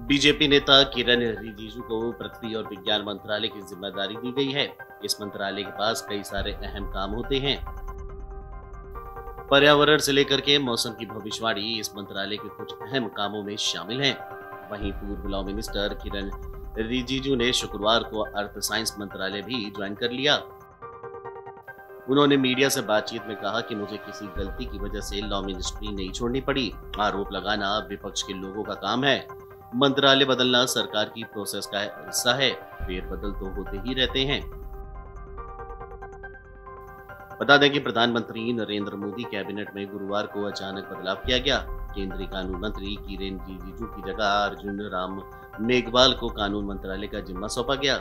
BJP नेता किरण रिजिजू को पृथ्वी और विज्ञान मंत्रालय की जिम्मेदारी दी गई है। इस मंत्रालय के पास कई सारे अहम काम होते हैं। पर्यावरण से लेकर के मौसम की भविष्यवाणी इस मंत्रालय के कुछ अहम कामों में शामिल हैं। वहीं पूर्व लॉ मिनिस्टर किरण रिजिजू ने शुक्रवार को अर्थ साइंस मंत्रालय भी ज्वाइन कर लिया। उन्होंने मीडिया से बातचीत में कहा कि मुझे किसी गलती की वजह से लॉ मिनिस्ट्री नहीं छोड़नी पड़ी। आरोप लगाना विपक्ष के लोगों का काम है। मंत्रालय बदलना सरकार की प्रोसेस का हिस्सा है। फेरबदल तो होते ही रहते हैं। बता दें कि प्रधानमंत्री नरेंद्र मोदी कैबिनेट में गुरुवार को अचानक बदलाव किया गया। केंद्रीय कानून मंत्री किरेन रिजिजू की जगह अर्जुन राम मेघवाल को कानून मंत्रालय का जिम्मा सौंपा गया।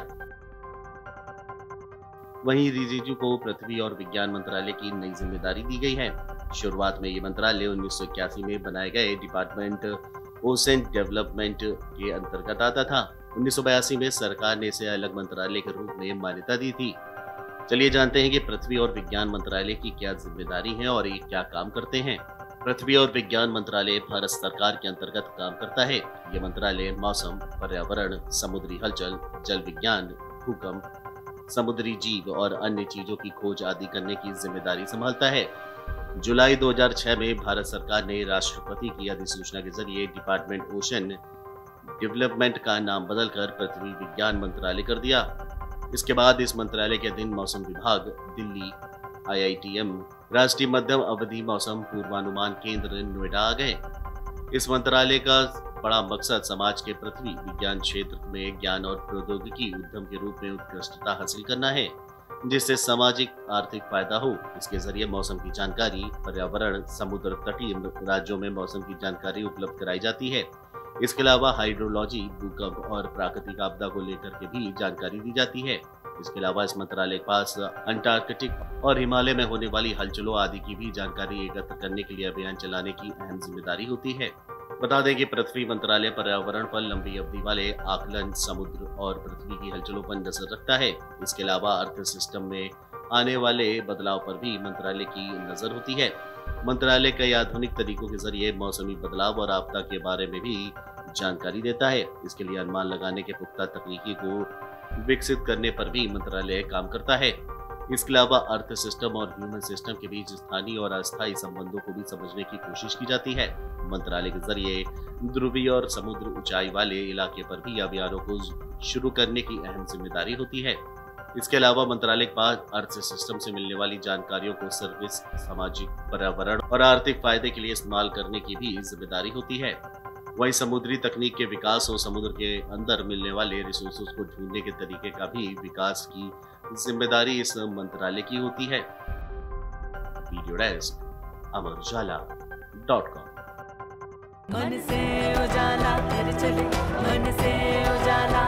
वहीं रिजिजू को पृथ्वी और विज्ञान मंत्रालय की नई जिम्मेदारी दी गई है। शुरुआत में ये मंत्रालय 1981 में बनाए गए डिपार्टमेंट ओशन डेवलपमेंट के अंतर्गत आता था। 1982 में सरकार ने इसे अलग मंत्रालय के रूप में मान्यता दी थी। चलिए जानते हैं कि पृथ्वी और विज्ञान मंत्रालय की क्या जिम्मेदारी है और ये क्या काम करते हैं। पृथ्वी और विज्ञान मंत्रालय भारत सरकार के अंतर्गत काम करता है। ये मंत्रालय मौसम, पर्यावरण, समुद्री हलचल, जल विज्ञान, भूकंप, समुद्री जीव और अन्य चीजों की खोज आदि करने की जिम्मेदारी संभालता है। जुलाई 2006 में भारत सरकार ने राष्ट्रपति की अधिसूचना के जरिए डिपार्टमेंट ओशन डेवलपमेंट का नाम बदलकर पृथ्वी विज्ञान मंत्रालय कर दिया। इसके बाद इस मंत्रालय के अधीन मौसम विभाग, दिल्ली, IITM, राष्ट्रीय मध्यम अवधि मौसम पूर्वानुमान केंद्र नोएडा आ गए। इस मंत्रालय का बड़ा मकसद समाज के पृथ्वी विज्ञान क्षेत्र में ज्ञान और प्रौद्योगिकी उद्यम के रूप में उत्कृष्टता हासिल करना है, जिससे सामाजिक आर्थिक फायदा हो। इसके जरिए मौसम की जानकारी, पर्यावरण, समुद्र तटीय राज्यों में मौसम की जानकारी उपलब्ध कराई जाती है। इसके अलावा हाइड्रोलॉजी, भूकंप और प्राकृतिक आपदा को लेकर के भी जानकारी दी जाती है। इसके अलावा इस मंत्रालय के पास अंटार्कटिक और हिमालय में होने वाली हलचलों आदि की भी जानकारी एकत्र करने के लिए अभियान चलाने की अहम जिम्मेदारी होती है। बता दें कि पृथ्वी मंत्रालय पर्यावरण पर लंबी अवधि वाले आकलन, समुद्र और पृथ्वी की हलचलों पर नजर रखता है। इसके अलावा अर्थ सिस्टम में आने वाले बदलाव पर भी मंत्रालय की नजर होती है। मंत्रालय कई आधुनिक तरीकों के जरिए मौसमी बदलाव और आपदा के बारे में भी जानकारी देता है। इसके लिए अनुमान लगाने के पुख्ता तकनीकी को विकसित करने पर भी मंत्रालय काम करता है। इसके अलावा अर्थ सिस्टम और ह्यूमन सिस्टम के बीच स्थानीय और अस्थायी संबंधों को भी समझने की कोशिश की जाती है। मंत्रालय के जरिए ध्रुवीय और समुद्र ऊंचाई वाले इलाके पर भी अभियानों को शुरू करने की अहम जिम्मेदारी होती है। इसके अलावा मंत्रालय के पास अर्थ सिस्टम से मिलने वाली जानकारियों को सर्विस, सामाजिक, पर्यावरण और आर्थिक फायदे के लिए इस्तेमाल करने की भी जिम्मेदारी होती है। वहीं समुद्री तकनीक के विकास और समुद्र के अंदर मिलने वाले रिसोर्सेज को ढूंढने के तरीके का भी विकास की जिम्मेदारी इस मंत्रालय की होती है। Video desk amarujala.com। मन से उजाला कर चले, मन से उजाला